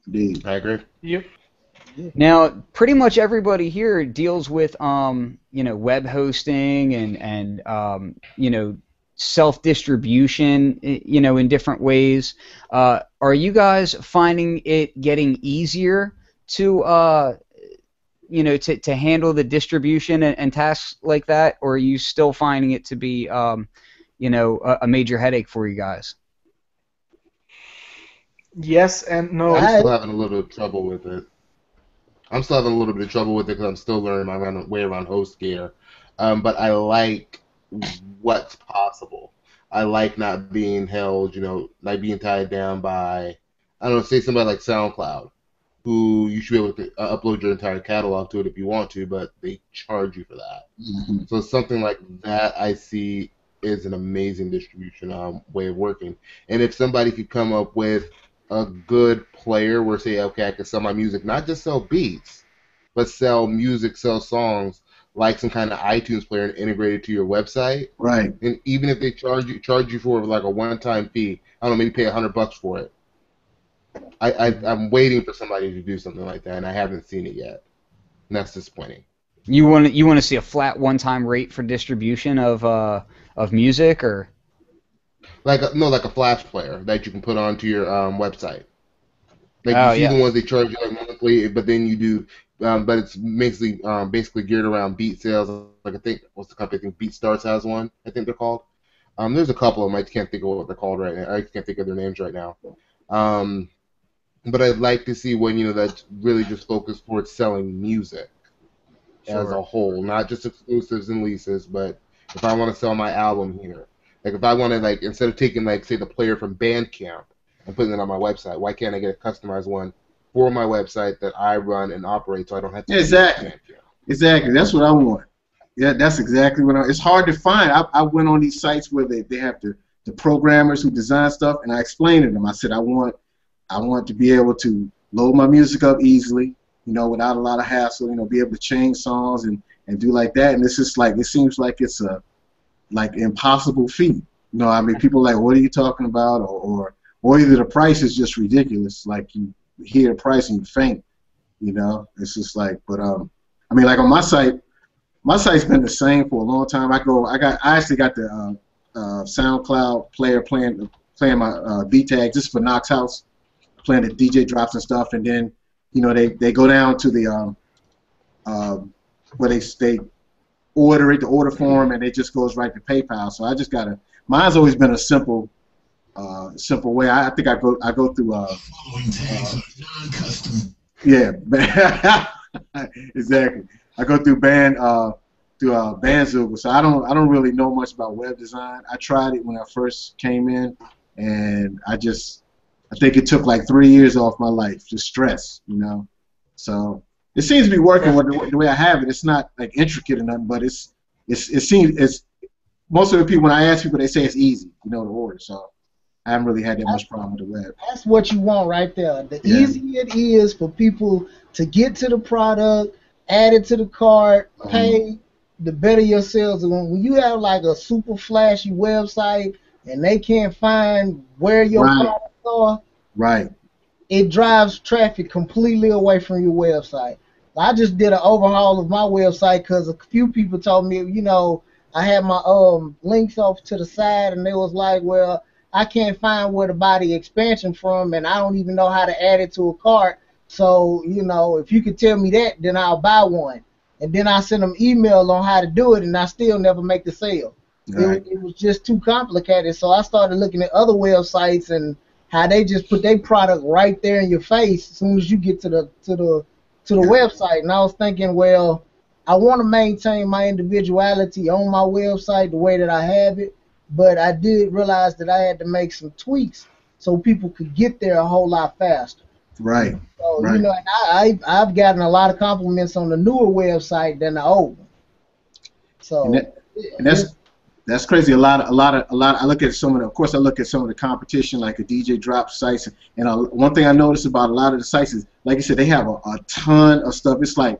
Indeed. I agree. Yep. Now, pretty much everybody here deals with, you know, web hosting and you know, self-distribution, you know, in different ways. Are you guys finding it getting easier to you know, to handle the distribution and tasks like that, or are you still finding it to be, you know, a major headache for you guys? Yes and no. I'm still having a little bit of trouble with it. Because I'm still learning my way around HostGator. But I like what's possible. I like not being held, you know, not being tied down by, I don't know, say somebody like SoundCloud, who you should be able to upload your entire catalog to it if you want to, but they charge you for that. Mm-hmm. So something like that I see is an amazing distribution way of working. And if somebody could come up with a good player where, say, okay, I can sell my music, not just sell beats, but sell music, sell songs, like some kind of iTunes player and integrate it to your website. Right. And even if they charge you for like a one-time fee, I don't know, maybe pay $100 for it. I'm waiting for somebody to do something like that, and I haven't seen it yet. And that's disappointing. You want to see a flat one-time rate for distribution of music, or like a Flash player that you can put onto your website. Like you see the ones they charge you like monthly, but then you do, but it's basically geared around beat sales. Like I think what's the company? I think BeatStars has one. I think they're called. There's a couple of them. I can't think of what they're called right now. I can't think of their names right now. But I'd like to see one, you know, that's really just focused towards selling music as a whole, not just exclusives and leases, but if I want to sell my album here, like if I want to, like, instead of taking, like, say, the player from Bandcamp and putting it on my website, why can't I get a customized one for my website that I run and operate so I don't have to Exactly. That's what I want. Yeah, that's exactly what it's hard to find. I went on these sites where they have the programmers who design stuff, and I explained to them. I said, I want to be able to load my music up easily, you know, without a lot of hassle, you know, be able to change songs and do like that. And it's just like, it seems like it's a like impossible feat. You know, I mean, people are like, what are you talking about? Or either the price is just ridiculous. Like you hear the price and you faint, you know, it's just like, but I mean, like on my site's been the same for a long time. I actually got the SoundCloud player playing my beat tag just for Knox House, playing the DJ drops and stuff, and then, you know, they go down to the where they order it, the order form, and it just goes right to PayPal. So I just gotta. Mine's always been a simple way. I think I go through yeah, exactly. I go through Bandzoogle, so I don't really know much about web design. I tried it when I first came in, and I think it took like 3 years off my life, just stress, you know. So it seems to be working with the way I have it. It's not like intricate or nothing, but it seems it's most of the people when I ask people, they say it's easy, you know, to order. So I haven't really had that much problem with the web. That's what you want right there. The easier it is for people to get to the product, add it to the cart, pay, the better your sales are. When you have like a super flashy website and they can't find where your products are, it drives traffic completely away from your website. I just did an overhaul of my website because a few people told me, you know, I had my links off to the side, and they was like, well, I can't find where to buy the expansion from, and I don't even know how to add it to a cart. So, you know, if you could tell me that, then I'll buy one. And then I send them email on how to do it, and I still never make the sale. It was just too complicated. So I started looking at other websites and how they just put their product right there in your face as soon as you get to the website. And I was thinking, well, I want to maintain my individuality on my website the way that I have it, but I did realize that I had to make some tweaks so people could get there a whole lot faster. Right. So, you know, and I've gotten a lot of compliments on the newer website than the old one. So, and that's crazy. A lot. I look at some of the competition, like the DJ drop sites, and one thing I noticed about a lot of the sites is, like you said, they have a ton of stuff. It's like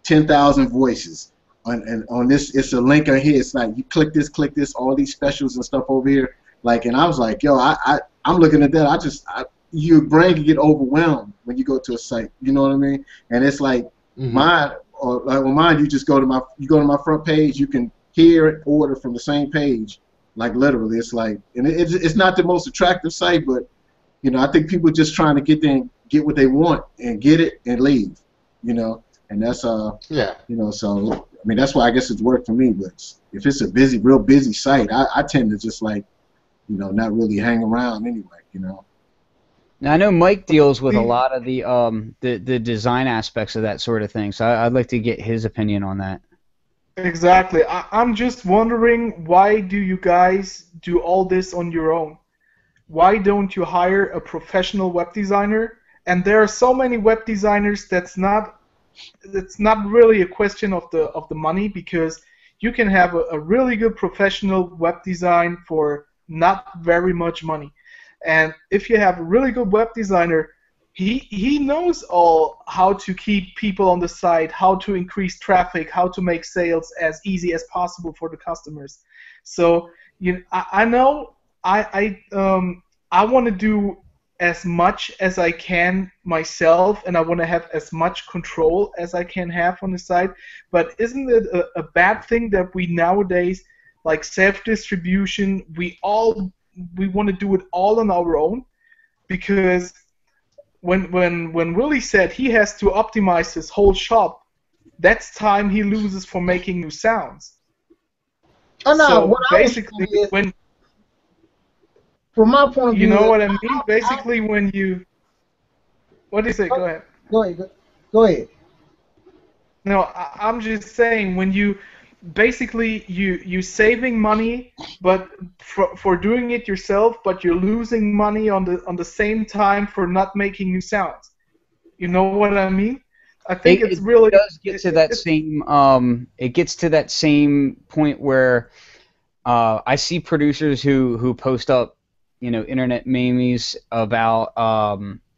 10,000 voices. On this, it's a link on here. It's like you click this, all these specials and stuff over here. Like, and I was like, yo, I'm looking at that. Your brain can get overwhelmed when you go to a site. You know what I mean? And it's like mine, you just go to my front page. You can hear it, order from the same page. Like literally, it's like, and it's not the most attractive site, but you know, I think people just trying to get there and get what they want and get it and leave. You know. And that's you know, so I mean that's why I guess it's worked for me. But if it's a real busy site, I tend to just like, you know, not really hang around anyway, you know. Now I know Mike deals with a lot of the design aspects of that sort of thing, so I'd like to get his opinion on that. Exactly. I'm just wondering, why do you guys do all this on your own? Why don't you hire a professional web designer? And there are so many web designers it's not really a question of the money, because you can have a really good professional web design for not very much money. And if you have a really good web designer, he knows all how to keep people on the site, how to increase traffic, how to make sales as easy as possible for the customers. So I know I want to do as much as I can myself, and I want to have as much control as I can have on the site. But isn't it a bad thing that we nowadays, like self-distribution, we want to do it all on our own? Because when Willie said he has to optimize his whole shop, that's time he loses for making new sounds. Oh no! So what basically, from my point of view, you know what I mean? Basically, when you, what do you say? Go ahead. Go ahead. No, I'm just saying, when you basically you saving money, but for doing it yourself, but you're losing money on the same time for not making new sounds. You know what I mean? I think it does get to that same it gets to that same point where I see producers who post up, you know, internet memes about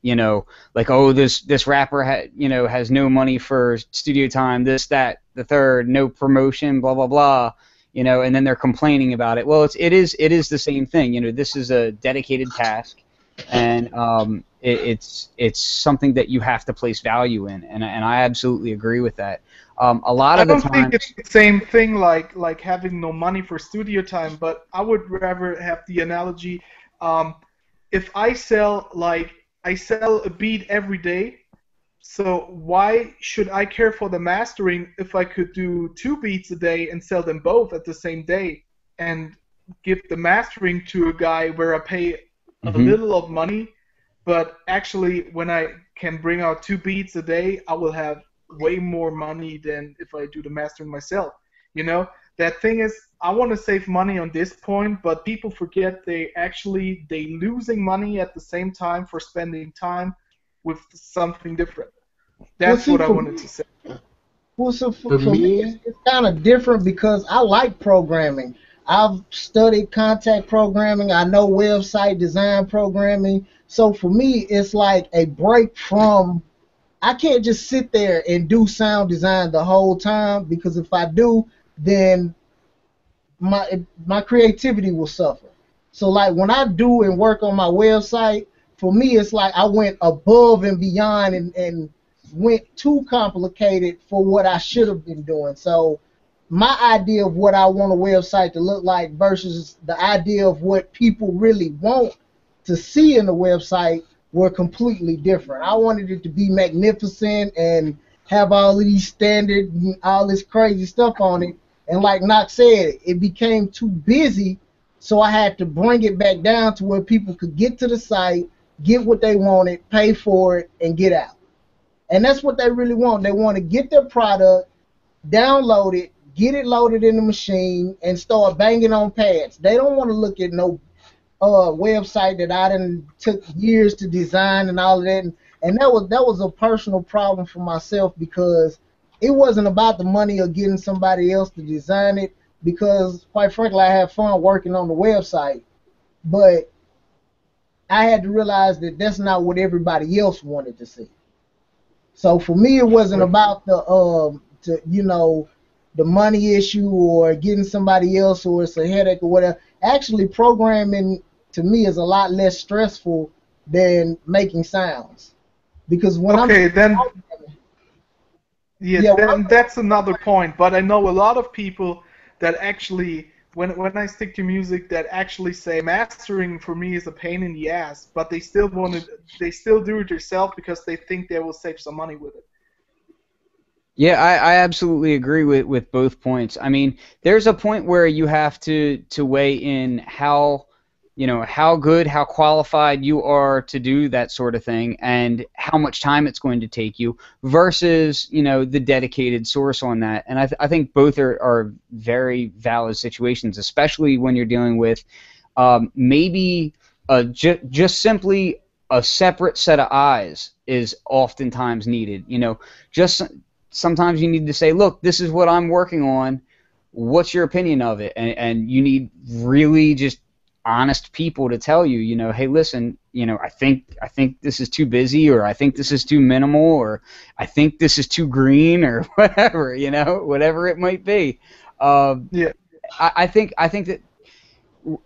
you know, like, oh, this rapper has no money for studio time, this, that, the third, no promotion, blah blah blah, you know, and then they're complaining about it. Well, it is the same thing. You know, this is a dedicated task, and it's something that you have to place value in, and I absolutely agree with that. A lot of the time, I don't think it's the same thing like having no money for studio time, but I would rather have the analogy. If I sell a beat every day, So why should I care for the mastering if I could do 2 beats a day and sell them both at the same day and give the mastering to a guy where I pay a Hmm. little of money, but actually when I can bring out 2 beats a day, I will have way more money than if I do the mastering myself. You know, that thing is, I want to save money on this point, but people forget they losing money at the same time for spending time with something different. Well, That's see, what I wanted to say. For for me, me, it's kind of different because I like programming. I've studied contact programming. I know website design programming. So for me, it's like a break from. I can't just sit there and do sound design the whole time because if I do, then my creativity will suffer. So like when I do and work on my website, for me it's like I went above and beyond and went too complicated for what I should have been doing. So my idea of what I want a website to look like versus the idea of what people really want to see in the website were completely different. I wanted it to be magnificent and have all of these standard, all this crazy stuff on it. And like Knox said, it became too busy, so I had to bring it back down to where people could get to the site, get what they wanted, pay for it, and get out. And that's what they really want. They want to get their product, download it, get it loaded in the machine, and start banging on pads. They don't want to look at no website that I done took years to design and all of that. And that was a personal problem for myself because it wasn't about the money or getting somebody else to design it because quite frankly I had fun working on the website, but I had to realize that that's not what everybody else wanted to see. So for me, it wasn't about the money issue or getting somebody else or it's a headache or whatever. Actually, programming to me is a lot less stressful than making sounds because when I'm Okay, then yeah, yeah, when I'm then that's another point. But I know a lot of people that actually, when I stick to music, that actually say mastering for me is a pain in the ass, but they still do it themselves because they think they will save some money with it. Yeah, I absolutely agree with both points. I mean, there's a point where you have to weigh in how, how good, how qualified you are to do that sort of thing, and how much time it's going to take you versus, the dedicated source on that. And I think both are very valid situations, especially when you're dealing with maybe just simply a separate set of eyes is oftentimes needed. Just sometimes you need to say, look, this is what I'm working on. What's your opinion of it? And you need really just honest people to tell you, hey, listen, I think this is too busy, or I think this is too minimal, or I think this is too green, or whatever, whatever it might be. Yeah. I think that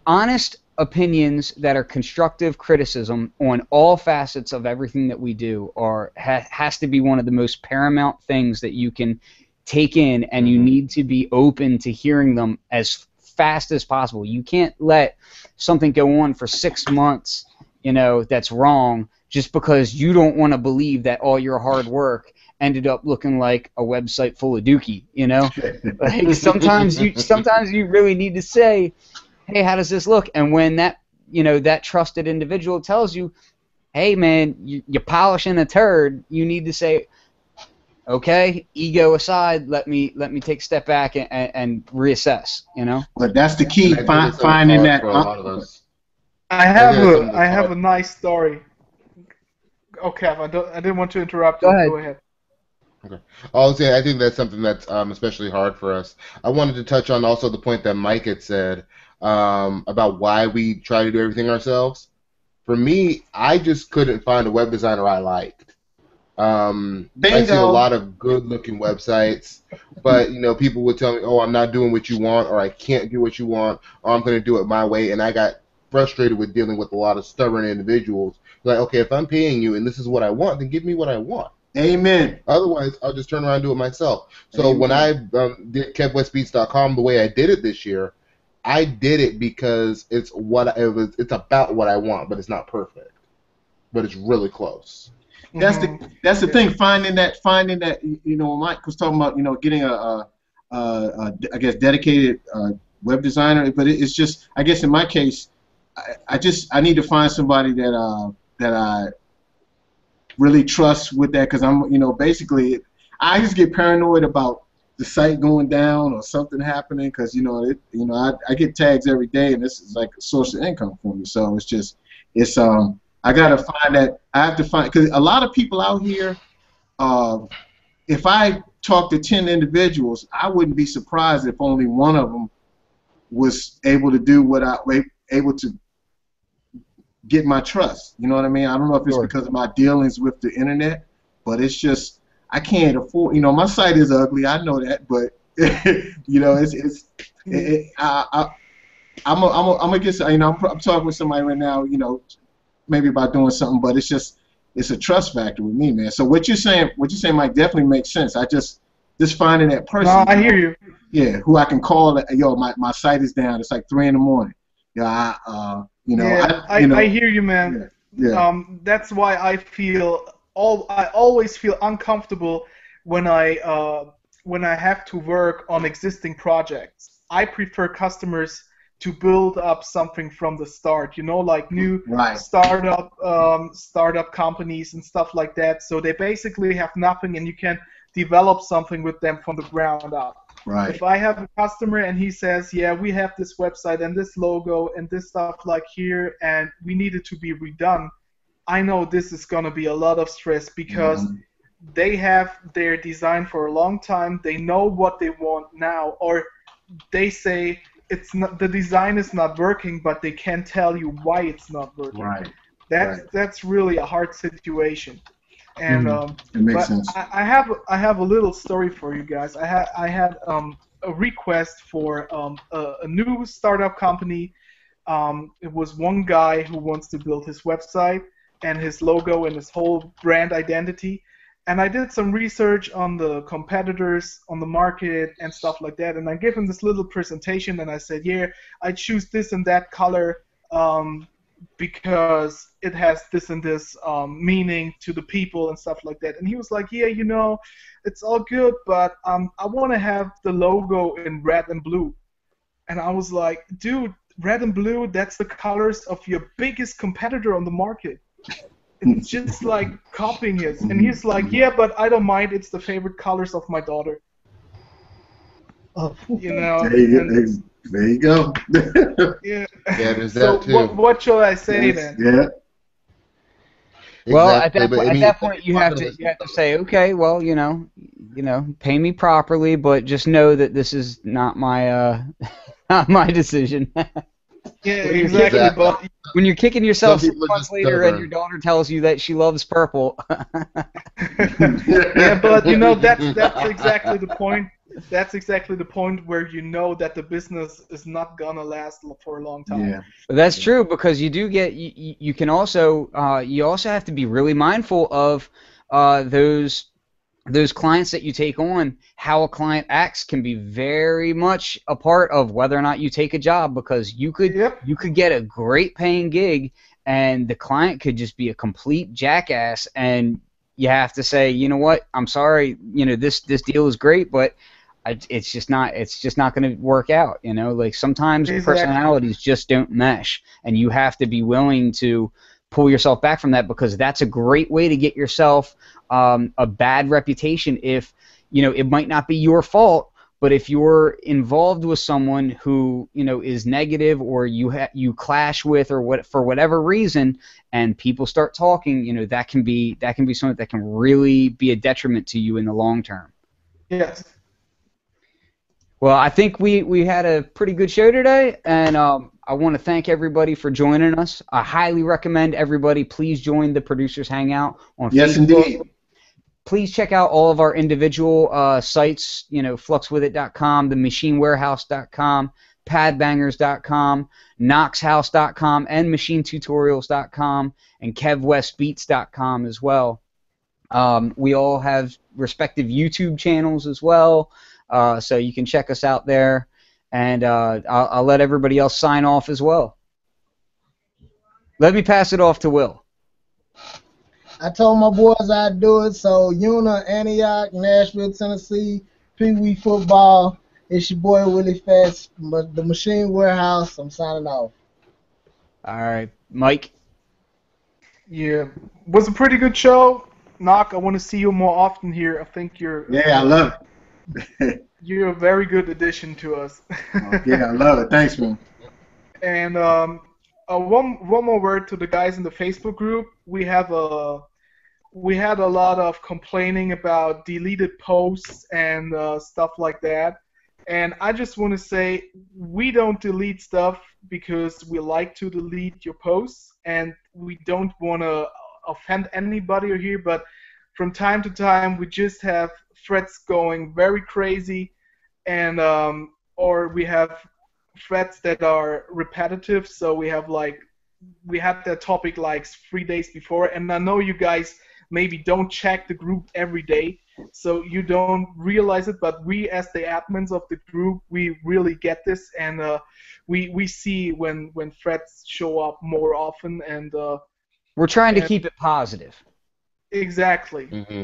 honest opinions that are constructive criticism on all facets of everything that we do has to be one of the most paramount things that you can take in, and you need to be open to hearing them as fast as possible. You can't let something go on for 6 months, that's wrong, just because you don't want to believe that all your hard work ended up looking like a website full of dookie. Like sometimes you really need to say, hey, how does this look? And when that trusted individual tells you, hey, man, you're polishing a turd, you need to say, okay, ego aside, let me take a step back and reassess. But that's the key, and I think it's something finding hard that. for a lot of us. I I have think that's something I that's have hard. a nice story. Okay, I didn't want to interrupt Go you. ahead. Go ahead. Okay. I'll say I think that's something that's especially hard for us. I wanted to touch on also the point that Mike had said about why we try to do everything ourselves. For me, I just couldn't find a web designer I liked. I've seen a Bingo. lot of good-looking websites, but people would tell me, "Oh, I'm not doing what you want," or "I can't do what you want," or "I'm going to do it my way." And I got frustrated with dealing with a lot of stubborn individuals. Like, okay, if I'm paying you and this is what I want, then give me what I want. Amen. Otherwise, I'll just turn around and do it myself. So when I did KevWestBeats.com the way I did it this year, I did it because it's about what I want, but it's not perfect, but it's really close. That's the thing. Finding that Mike was talking about getting a I guess dedicated web designer, but it's just I guess in my case I need to find somebody that I really trust with that, because I'm basically I just get paranoid about the site going down or something happening, because I get tags every day, and this is like a source of income for me. So it's I gotta find that. I have to find, because a lot of people out here, if I talk to 10 individuals, I wouldn't be surprised if only one of them was able to do what able to get my trust. You know what I mean? I don't know if it's because of my dealings with the internet, but it's just I can't afford. My site is ugly. I know that, but I'm gonna get. I'm talking with somebody right now. Maybe about doing something, but it's a trust factor with me, man. So what you're saying, Mike, definitely makes sense. I just finding that person. No, I hear you. Yeah, who I can call. Yo, my site is down. It's like 3 a.m. Yeah, I hear you, man. Yeah. That's why I always feel uncomfortable when I have to work on existing projects. I prefer customers to build up something from the start, like new startup companies and stuff like that. So they basically have nothing, and you can develop something with them from the ground up. Right. If I have a customer and he says, yeah, we have this website and this logo and this stuff like here, and we need it to be redone, I know this is going to be a lot of stress, because they have their design for a long time. They know what they want now, or they say it's not, the design is not working, but they can't tell you why it's not working. Right. That's really a hard situation. And it makes sense. I have a little story for you guys. I had a request for a new startup company. It was one guy who wants to build his website and his logo and his whole brand identity. And I did some research on the competitors on the market and stuff like that. And I gave him this little presentation, and I said, yeah, I choose this and that color because it has this and this meaning to the people and stuff like that. And he was like, yeah, it's all good, but I want to have the logo in red and blue. And I was like, dude, red and blue, that's the colors of your biggest competitor on the market. It's just like copying his. And he's like, yeah, but I don't mind. It's the favorite colors of my daughter. There you go. Yeah. Yeah, there's that too. What shall I say then? Yeah. Well, Exactly, at that point, you have to say, okay, well, pay me properly, but just know that this is not my not my decision. Yeah, exactly. But when you're kicking yourself 6 people are months just later and stubborn. your daughter tells you that she loves purple. yeah, but that's exactly the point. That's exactly the point where you know that the business is not gonna last for a long time. Yeah. But that's true, because you do get you can also you also have to be really mindful of those clients that you take on. How a client acts can be very much a part of whether or not you take a job, because you could get a great paying gig and the client could just be a complete jackass, and you have to say, you know what, I'm sorry, this deal is great, but it's just not going to work out. Like sometimes personalities just don't mesh, and you have to be willing to pull yourself back from that, because that's a great way to get yourself a bad reputation. If it might not be your fault, but if you're involved with someone who is negative, or you clash with, or for whatever reason, and people start talking, that can be something that can really be a detriment to you in the long term. Yes. Well, I think we had a pretty good show today, and I want to thank everybody for joining us. I highly recommend everybody please join the Producers Hangout on Facebook. Yes, indeed. Please check out all of our individual sites, fluxwithit.com, themachinewarehouse.com, padbangers.com, knoxhouse.com, and machinetutorials.com, and kevwestbeats.com as well. We all have respective YouTube channels as well, so you can check us out there. And I'll let everybody else sign off as well. Let me pass it off to Will. I told my boys I'd do it. So Una, Antioch, Nashville, Tennessee, Pee Wee football. It's your boy Willie Fast, the Machine Warehouse. I'm signing off. All right, Mike. Yeah, was a pretty good show. Knock, I want to see you more often here. I think Yeah, I love it. you're a very good addition to us. Yeah, I love it. Thanks, man. And one more word to the guys in the Facebook group. We had a lot of complaining about deleted posts and stuff like that. And I just want to say we don't delete stuff because we like to delete your posts, and we don't want to offend anybody here. But from time to time, we just have threads going very crazy, and or we have threads that are repetitive. So we had that topic like 3 days before, and I know you guys maybe don't check the group every day, so you don't realize it, but we as the admins of the group, we really get this, and we see when threats show up more often, and We're trying to keep it positive. exactly. Mm-hmm.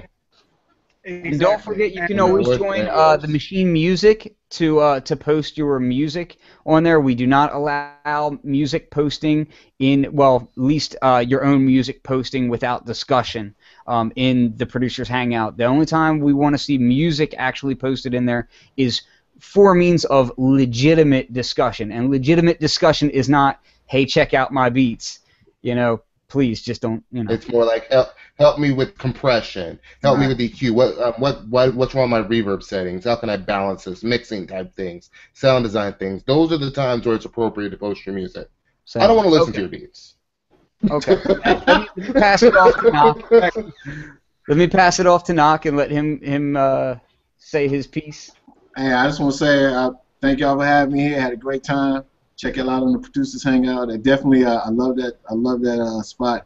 And don't forget, you can And, always join the Machine Music to post your music on there. We do not allow music posting at least your own music posting without discussion in the Producers Hangout. The only time we want to see music actually posted in there is for means of legitimate discussion. And legitimate discussion is not, hey, check out my beats. Please just don't. It's more like help me with compression, help me with EQ. What's wrong with my reverb settings? How can I balance this? Mixing type things, sound design things. Those are the times where it's appropriate to post your music. So, I don't want to listen to your beats. Okay. Let me pass it off to Knock. Let me pass it off to Knock and let him say his piece. Hey, I just want to say thank y'all for having me here. I had a great time. Check it out on the Producers Hangout. I definitely, I love that spot.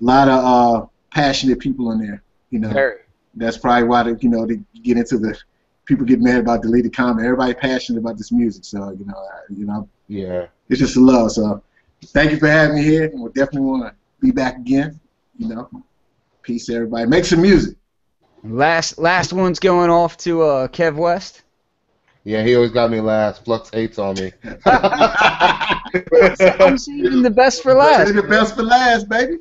A lot of passionate people in there. Very. That's probably why they get into the people get mad about deleted comment. Everybody passionate about this music, so Yeah. It's just a love. So thank you for having me here. We'll definitely want to be back again. Peace, everybody. Make some music. Last one's going off to Kev West. Yeah, he always got me last. Flux hates on me. I'm saving the best for last. Saving the best for last, baby.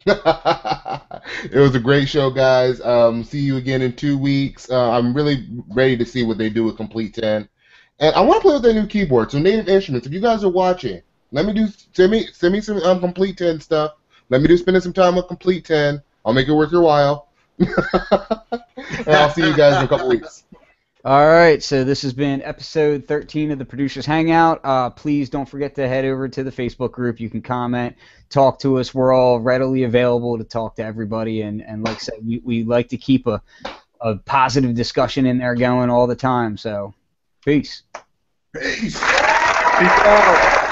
It was a great show, guys. See you again in 2 weeks. I'm really ready to see what they do with Komplete 10, and I want to play with their new keyboard. So Native Instruments, if you guys are watching, send me some Komplete 10 stuff. Let me spending some time with Komplete 10. I'll make it worth your while. And I'll see you guys in a couple weeks. All right, so this has been episode 13 of the Producers Hangout. Please don't forget to head over to the Facebook group. You can comment, talk to us. We're all readily available to talk to everybody, and like I said, we like to keep a positive discussion in there going all the time. So, peace. Peace. Peace out.